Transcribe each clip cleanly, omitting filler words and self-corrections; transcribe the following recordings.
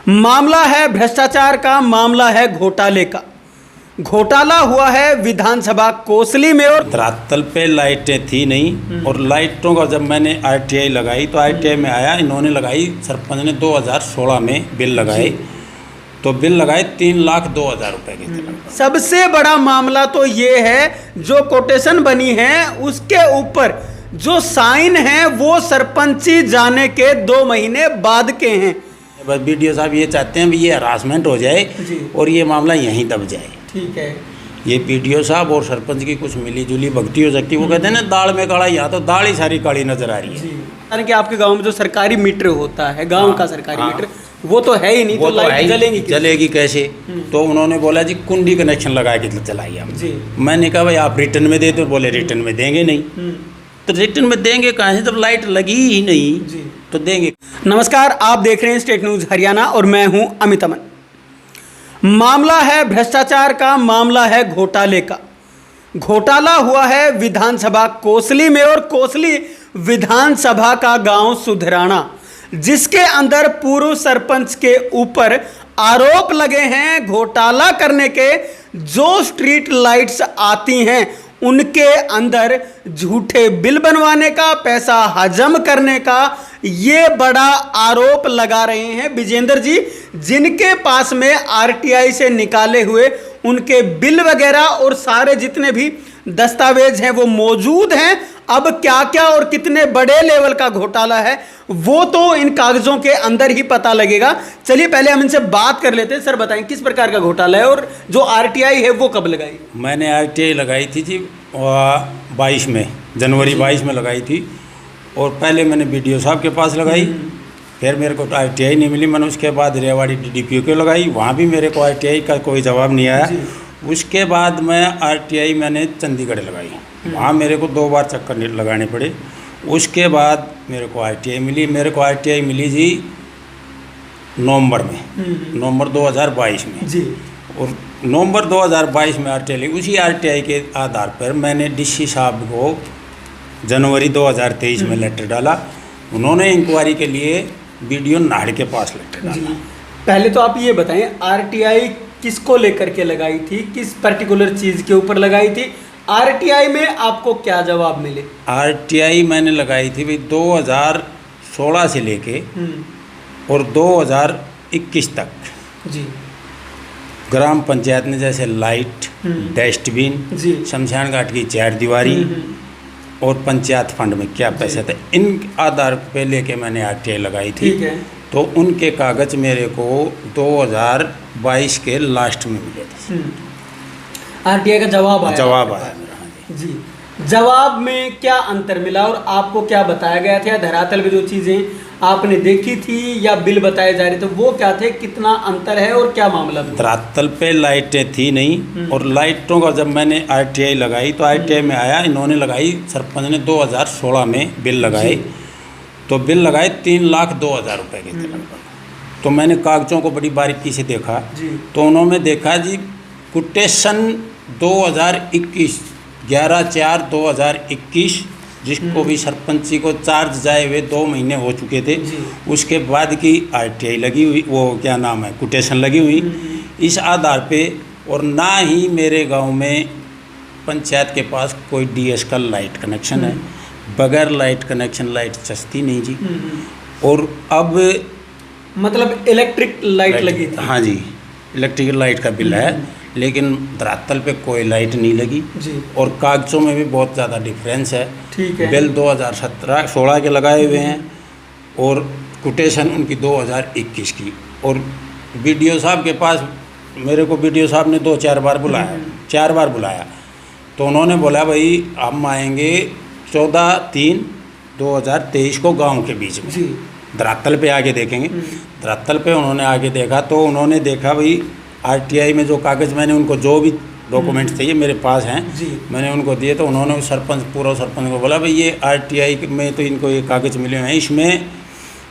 मामला है भ्रष्टाचार का, मामला है घोटाले का। घोटाला हुआ है विधानसभा कोसली में और धरातल पे लाइटें थी नहीं और लाइटों का जब मैंने आरटीआई लगाई तो आरटीआई में आया, इन्होंने लगाई सरपंच ने 2016 में बिल लगाए, तो बिल लगाए 3,02,000 रुपए के थे। सबसे बड़ा मामला तो ये है जो कोटेशन बनी है उसके ऊपर जो साइन है वो सरपंची जाने के 2 महीने बाद के हैं। बस बीडीओ साहब ये चाहते हैं भी ये हरासमेंट हो जाए और ये मामला यहीं दब जाए। ठीक है, ये बीडीओ साहब और सरपंच की कुछ मिली जुली भक्ति हो सकती है। वो कहते हैं ना दाल में काला, यहाँ तो दाल ही सारी काली नजर आ रही है। यानी कि आपके गांव में जो सरकारी मीटर होता है, गांव का सरकारी मीटर, वो तो है ही नहीं, तो लाइट जलेगी कैसे? तो उन्होंने बोला जी कुंडी कनेक्शन लगा के चलाइए हम। मैंने कहा भाई आप रिटर्न में दे दो। बोले रिटर्न में देंगे नहीं। तो रिटर्न में देंगे कहाँ से जब लाइट लगी ही नहीं तो देंगे। नमस्कार, आप देख रहे हैं स्टेट न्यूज हरियाणा और मैं हूं अमित अमन। मामला है भ्रष्टाचार का, मामला है घोटाले का। घोटाला हुआ है विधानसभा कोसली में और कोसली विधानसभा का गांव सुधराना, जिसके अंदर पूर्व सरपंच के ऊपर आरोप लगे हैं घोटाला करने के। जो स्ट्रीट लाइट्स आती हैं उनके अंदर झूठे बिल बनवाने का, पैसा हजम करने का ये बड़ा आरोप लगा रहे हैं विजेंद्र जी, जिनके पास में आरटीआई से निकाले हुए उनके बिल वगैरह और सारे जितने भी दस्तावेज हैं वो मौजूद हैं। अब क्या क्या और कितने बड़े लेवल का घोटाला है वो तो इन कागजों के अंदर ही पता लगेगा। चलिए पहले हम इनसे बात कर लेते हैं। सर बताएं किस प्रकार का घोटाला है और जो आरटीआई है वो कब लगाई? मैंने आरटीआई लगाई थी जी 22 में, जनवरी 22 में लगाई थी। और पहले मैंने बीडीओ साहब के पास लगाई, फिर मेरे को आरटीआई नहीं मिली। मैंने उसके बाद रेवाड़ी डीडीपीओ के लगाई, वहाँ भी मेरे को आरटीआई का कोई जवाब नहीं आया। उसके बाद मैं आरटीआई मैंने चंडीगढ़ लगाई, वहाँ मेरे को 2 बार चक्कर लगाने पड़े। उसके बाद मेरे को आरटीआई मिली। मेरे को आरटीआई मिली जी नवंबर में, नवंबर 2022 में जी। और नवंबर 2022 में आरटीआई ली। उसी आरटीआई के आधार पर मैंने डीसी साहब को जनवरी 2023 में लेटर डाला। उन्होंने इंक्वायरी के लिए बीडीओ नाहड़ के पास लेटर डाला। पहले तो आप ये बताएं आरटीआई किसको लेकर के लगाई थी, किस पर्टिकुलर चीज़ के ऊपर लगाई थी? आरटीआई में आपको क्या जवाब मिले? आरटीआई मैंने लगाई थी भाई 2016 से लेके और 2021 तक जी। ग्राम पंचायत ने जैसे लाइट, डस्टबिन, शमशान घाट की 4 दीवारी और पंचायत फंड में क्या पैसे थे, इन आधार पे लेके मैंने आरटीआई लगाई थी। तो उनके कागज मेरे को 2022 के लास्ट में मिले थे। आरटीआई का जवाब आया? जवाब आया मेरा जी। जवाब में क्या अंतर मिला और आपको क्या बताया गया था? धरातल पे जो चीज़ें आपने देखी थी या बिल बताए जा रहे थे वो क्या थे, कितना अंतर है और क्या मामला? धरातल पे लाइटें थी नहीं और लाइटों का जब मैंने आरटीआई लगाई तो आरटीआई में आया, इन्होंने लगाई, सरपंच ने 2016 में बिल लगाए, तो बिल लगाए 3,02,000 रुपए के थे लगभग। तो मैंने कागजों को बड़ी बारीकी से देखा तो उन्होंने देखा जी कोटेशन 2021 11/4/2021 जिसको भी सरपंची को चार्ज जाए हुए 2 महीने हो चुके थे, उसके बाद की आरटीआई लगी हुई, वो क्या नाम है, कोटेशन लगी हुई इस आधार पे। और ना ही मेरे गांव में पंचायत के पास कोई डीएस का लाइट कनेक्शन है। बगैर लाइट कनेक्शन लाइट चस्ती नहीं जी। और अब मतलब इलेक्ट्रिक लाइट लगी थी? हाँ जी, इलेक्ट्रिक लाइट का बिल है, लेकिन धरातल पे कोई लाइट नहीं लगी जी। और कागजों में भी बहुत ज़्यादा डिफरेंस है। ठीक है। बिल 2017-16 के लगाए हुए हैं और कोटेशन उनकी 2021 की। और बीडीओ साहब के पास मेरे को बीडीओ साहब ने 2-4 बार बुलाया, 4 बार बुलाया। तो उन्होंने बोला भाई हम आएंगे 14/3/2023 को गांव के बीच में धरातल पे आके देखेंगे। धरातल पे उन्होंने आके देखा तो उन्होंने देखा भाई आरटीआई में जो कागज़ मैंने उनको जो भी डॉक्यूमेंट्स चाहिए मेरे पास हैं मैंने उनको दिए। तो उन्होंने पूर्व सरपंच को बोला भाई ये आरटीआई में तो इनको ये कागज़ मिले हैं, इसमें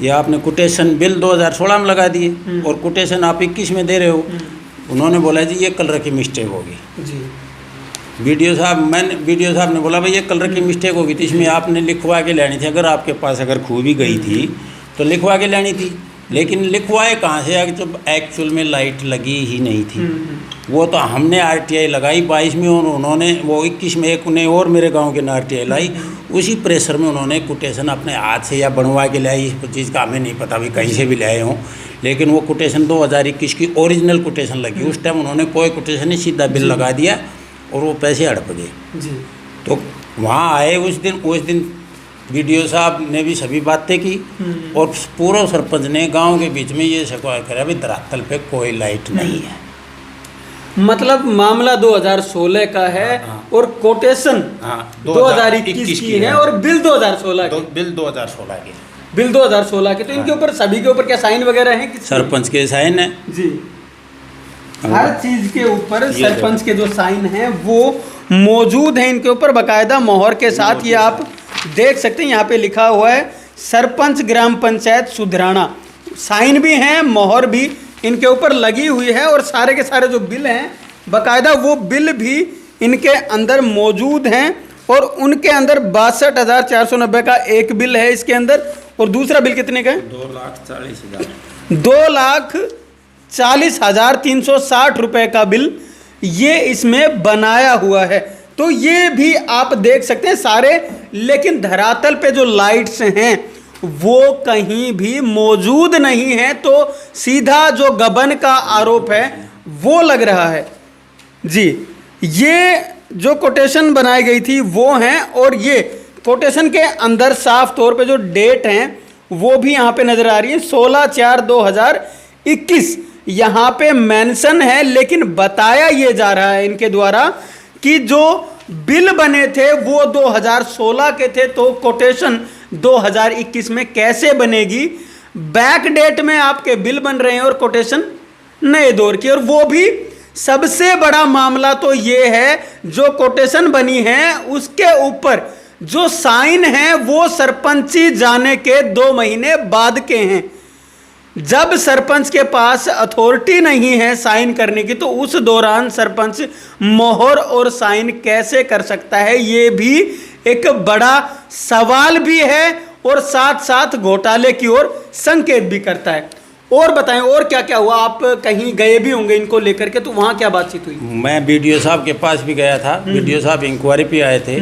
ये आपने कोटेशन बिल 2016 में लगा दिए और कोटेशन आप 21 में दे रहे हो। उन्होंने बोला जी ये कलर की मिस्टेक होगी जी। बीडीओ साहब ने बोला भाई ये कलर की मिस्टेक होगी तो इसमें आपने लिखवा के लेनी थी। अगर आपके पास अगर खो भी गई थी तो लिखवा के लेनी थी। लेकिन लिखवाए कहाँ से जब एक्चुअल में लाइट लगी ही नहीं थी। वो तो हमने आरटीआई लगाई 22 में और उन्होंने वो 21 में एक उन्हें और मेरे गांव के ने आरटीआई लाई। उसी प्रेशर में उन्होंने कोटेशन अपने हाथ से या बनवा के लाई, इस चीज़ का हमें नहीं पता भी कहीं से भी लाए हों, लेकिन वो कोटेशन 2021 की ओरिजिनल कोटेशन लगी। उस टाइम उन्होंने कोई कोटेशन नहीं, सीधा बिल लगा दिया और वो पैसे हड़प गए। तो वहाँ आए उस दिन वीडियो साहब ने भी सभी बातें की और पूरा सरपंच ने गांव के बीच में ये शिकायत करा भी धरातल पे कोई लाइट नहीं है। मतलब मामला 2016 का है। हाँ। और कोटेशन 2021 की है और बिल 2016 के। बिल 2016 के। बिल 2016 के। तो इनके ऊपर सभी के ऊपर क्या साइन वगैरह हैं? सरपंच के साइन है जी। हर चीज के ऊपर सरपंच के जो साइन हैं वो मौजूद हैं इनके ऊपर बाकायदा मोहर के साथ। ये आप देख सकते हैं, यहाँ पे लिखा हुआ है सरपंच ग्राम पंचायत सुधराना। साइन भी हैं, मोहर भी इनके ऊपर लगी हुई है और सारे के सारे जो बिल हैं बाकायदा वो बिल भी इनके अंदर मौजूद हैं। और उनके अंदर 62,490 का एक बिल है इसके अंदर। और दूसरा बिल कितने का है? 2,40,000 2,40,360 रुपए का बिल ये इसमें बनाया हुआ है। तो ये भी आप देख सकते हैं सारे। लेकिन धरातल पे जो लाइट्स हैं वो कहीं भी मौजूद नहीं है। तो सीधा जो गबन का आरोप है वो लग रहा है जी। ये जो कोटेशन बनाई गई थी वो हैं और ये कोटेशन के अंदर साफ तौर पे जो डेट हैं वो भी यहाँ पे नजर आ रही है 16/4/2021 यहाँ पे मेंशन है। लेकिन बताया ये जा रहा है इनके द्वारा कि जो बिल बने थे वो 2016 के थे, तो कोटेशन 2021 में कैसे बनेगी? बैक डेट में आपके बिल बन रहे हैं और कोटेशन नए दौर की। और वो भी सबसे बड़ा मामला तो ये है जो कोटेशन बनी है उसके ऊपर जो साइन है वो सरपंची जाने के 2 महीने बाद के हैं। जब सरपंच के पास अथॉरिटी नहीं है साइन करने की तो उस दौरान सरपंच मोहर और साइन कैसे कर सकता है? ये भी एक बड़ा सवाल भी है और साथ साथ घोटाले की ओर संकेत भी करता है। और बताएं और क्या क्या हुआ? आप कहीं गए भी होंगे इनको लेकर के, तो वहां क्या बातचीत हुई? मैं बीडीओ साहब के पास भी गया था। बीडीओ साहब इंक्वायरी पे आए थे,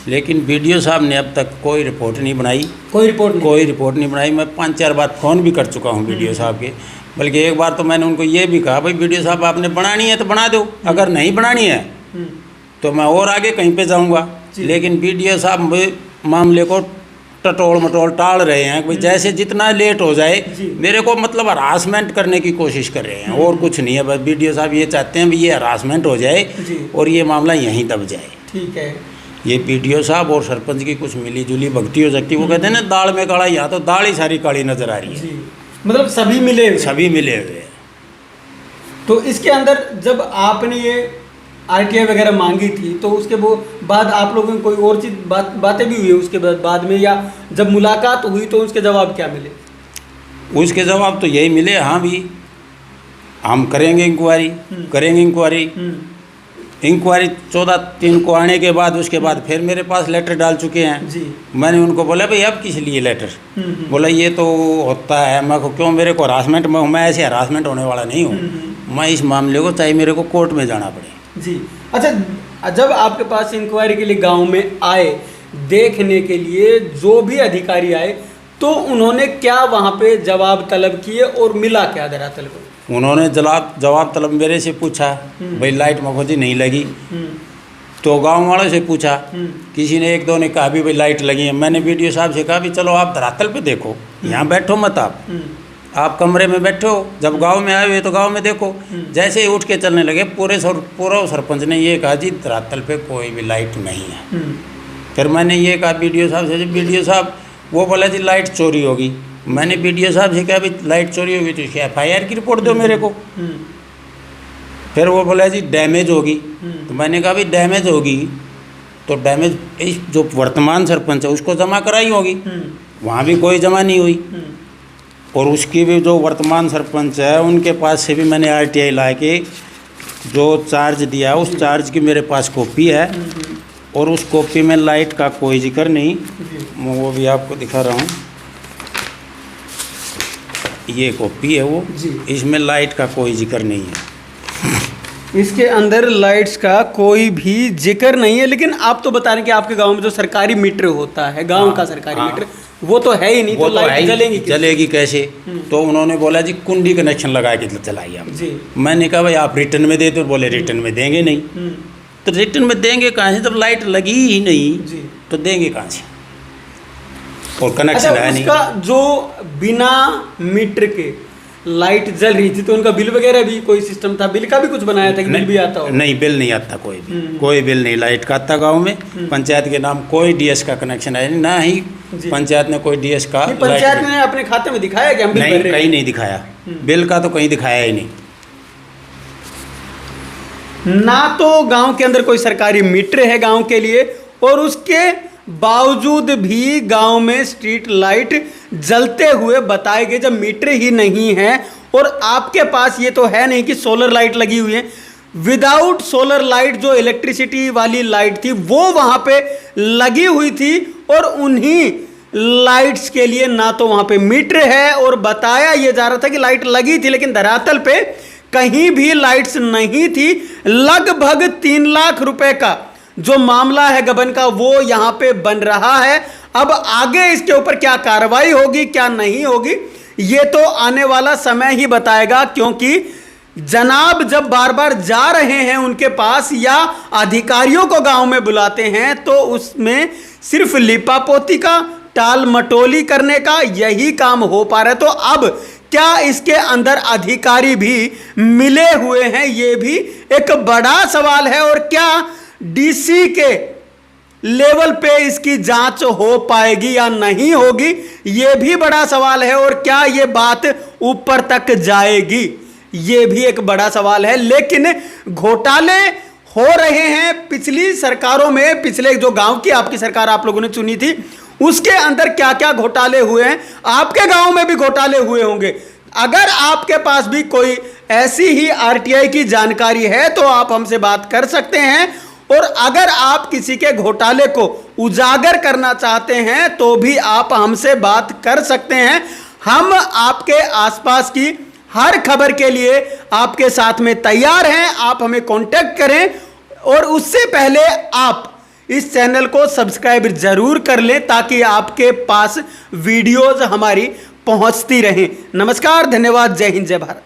लेकिन बीडीओ साहब ने अब तक कोई रिपोर्ट नहीं बनाई। कोई रिपोर्ट नहीं बनाई। मैं 5-4 बार फ़ोन भी कर चुका हूँ बीडीओ साहब के। बल्कि एक बार तो मैंने उनको ये भी कहा भाई बीडीओ साहब आपने बनानी है तो बना दो, अगर नहीं बनानी है तो मैं और आगे कहीं पे जाऊँगा। लेकिन बीडीओ साहब मामले को टटोल मटोल टाल रहे हैं भाई जैसे जितना लेट हो जाए मेरे को मतलब हरासमेंट करने की कोशिश कर रहे हैं और कुछ नहीं है। बस बीडीओ साहब ये चाहते हैं भी ये हरासमेंट हो जाए और ये मामला यहीं दब जाए। ठीक है। ये बीडीओ साहब और सरपंच की कुछ मिली जुली भक्ति हो सकती है। वो कहते हैं ना दाल में काला, यहाँ तो दाल ही सारी काली नजर आ रही है। मतलब सभी मिले हुए। तो इसके अंदर जब आपने ये आरटीआई वगैरह मांगी थी तो उसके वो बाद आप लोगों ने कोई और चीज़ बातें भी हुई उसके बाद में, या जब मुलाकात हुई तो उसके जवाब क्या मिले? उसके जवाब तो यही मिले, हाँ भी हम करेंगे इंक्वायरी। इंक्वायरी 14/3 को आने के बाद उसके बाद फिर मेरे पास लेटर डाल चुके हैं जी। मैंने उनको बोला भाई अब किस लिए लेटर? बोला ये तो होता है। मैं को क्यों, मेरे को हरासमेंट में हूँ, मैं ऐसे हरासमेंट होने वाला नहीं हूँ। मैं इस मामले को चाहे मेरे को कोर्ट में जाना पड़े जी। अच्छा, जब आपके पास इंक्वायरी के लिए गांव में आए देखने के लिए जो भी अधिकारी आए तो उन्होंने क्या वहाँ पे जवाब तलब किए और मिला क्या धरातल को? उन्होंने जवाब तलब मेरे से पूछा भाई लाइट मखोजी नहीं लगी। तो गांव वालों से पूछा, किसी ने 1-2 ने कहा भी भाई लाइट लगी है। मैंने बीडीओ साहब से कहा भी चलो आप धरातल पे देखो, यहाँ बैठो मत आप कमरे में बैठो। जब गांव में आए हुए तो गांव में देखो। जैसे ही उठ के चलने लगे पूरा सरपंच ने ये कहा जी धरातल पे कोई भी लाइट नहीं है। फिर मैंने ये कहा बीडीओ साहब से, बीडीओ साहब वो बोला जी लाइट चोरी होगी। मैंने बीडीओ साहब से कहा भी लाइट चोरी होगी तो इसकी FIR की रिपोर्ट दो मेरे को। फिर वो बोला जी डैमेज होगी। तो मैंने कहा भी डैमेज होगी तो डैमेज जो वर्तमान सरपंच है उसको जमा कराई होगी, वहाँ भी कोई जमा नहीं हुई। और उसकी भी जो वर्तमान सरपंच है उनके पास से भी मैंने RTI ला के जो चार्ज दिया उस चार्ज की मेरे पास कॉपी है और उस कॉपी में लाइट का कोई जिक्र नहीं। मैं वो भी आपको दिखा रहा हूँ। ये कॉपी है वो जी। इसमें लाइट का कोई जिक्र नहीं है। इसके अंदर लाइट्स का कोई भी जिक्र नहीं है, लेकिन आप तो बता रहे हैं कि आपके गांव में जो सरकारी मीटर होता है, गांव हाँ, का सरकारी हाँ। मीटर, वो तो है ही नहीं, वो तो तो है लाइट ही, जलेंगी कैसे? जलेगी कैसे? तो उन्होंने बोला जी कुंडी कनेक्शन लगा के चलाइए हम। जी। मैंने कहा भाई आप रिटर्न में दे, तो बोले रिटर्न में देंगे नहीं। तो रिटर्न में देंगे कहाँ से जब लाइट लगी ही नहीं? जी। तो देंगे कहाँ से? और कनेक्शन अच्छा, है नहीं। उसका जो बिना मीटर के लाइट जल रही थी तो उनका बिल वगैरह भी कोई सिस्टम था, बिल का भी कुछ बनाया था कि बिल भी आता हो? नहीं, बिल नहीं आता कोई भी, कोई बिल नहीं लाइट का आता गाँव में। पंचायत के नाम कोई डीएस का कनेक्शन है नहीं, ना ही जी। पंचायत ने कोई डीएस का नहीं, पंचायत ने अपने खाते में दिखाया कि हम बिल नहीं, भर रहे हैं? कहीं नहीं दिखाया। बिल का तो कहीं दिखाया ही नहीं। ना तो गांव के अंदर कोई सरकारी मीटर है गांव के लिए, और उसके बावजूद भी गांव में स्ट्रीट लाइट जलते हुए बताए गए जब मीटर ही नहीं है। और आपके पास ये तो है नहीं कि सोलर लाइट लगी हुई है, विदाउट सोलर लाइट जो इलेक्ट्रिसिटी वाली लाइट थी वो वहां पे लगी हुई थी, और उन्हीं लाइट्स के लिए ना तो वहां पे मीटर है, और बताया ये जा रहा था कि लाइट लगी थी, लेकिन धरातल पे कहीं भी लाइट्स नहीं थी। लगभग 3 लाख रुपए का जो मामला है गबन का, वो यहां पे बन रहा है। अब आगे इसके ऊपर क्या कार्रवाई होगी, क्या नहीं होगी, ये तो आने वाला समय ही बताएगा, क्योंकि जनाब जब बार बार जा रहे हैं उनके पास या अधिकारियों को गांव में बुलाते हैं तो उसमें सिर्फ लिपापोती का, टाल मटोली करने का यही काम हो पा रहा है। तो अब क्या इसके अंदर अधिकारी भी मिले हुए हैं, ये भी एक बड़ा सवाल है। और क्या डीसी के लेवल पे इसकी जांच हो पाएगी या नहीं होगी, ये भी बड़ा सवाल है। और क्या ये बात ऊपर तक जाएगी, ये भी एक बड़ा सवाल है। लेकिन घोटाले हो रहे हैं पिछली सरकारों में, पिछले जो गांव की आपकी सरकार आप लोगों ने चुनी थी उसके अंदर क्या क्या घोटाले हुए हैं, आपके गांव में भी घोटाले हुए होंगे। अगर आपके पास भी कोई ऐसी ही आरटीआई की जानकारी है तो आप हमसे बात कर सकते हैं, और अगर आप किसी के घोटाले को उजागर करना चाहते हैं तो भी आप हमसे बात कर सकते हैं। हम आपके आसपास की हर खबर के लिए आपके साथ में तैयार हैं। आप हमें कांटेक्ट करें, और उससे पहले आप इस चैनल को सब्सक्राइब जरूर कर लें ताकि आपके पास वीडियोज हमारी पहुंचती रहें। नमस्कार, धन्यवाद, जय हिंद, जय भारत।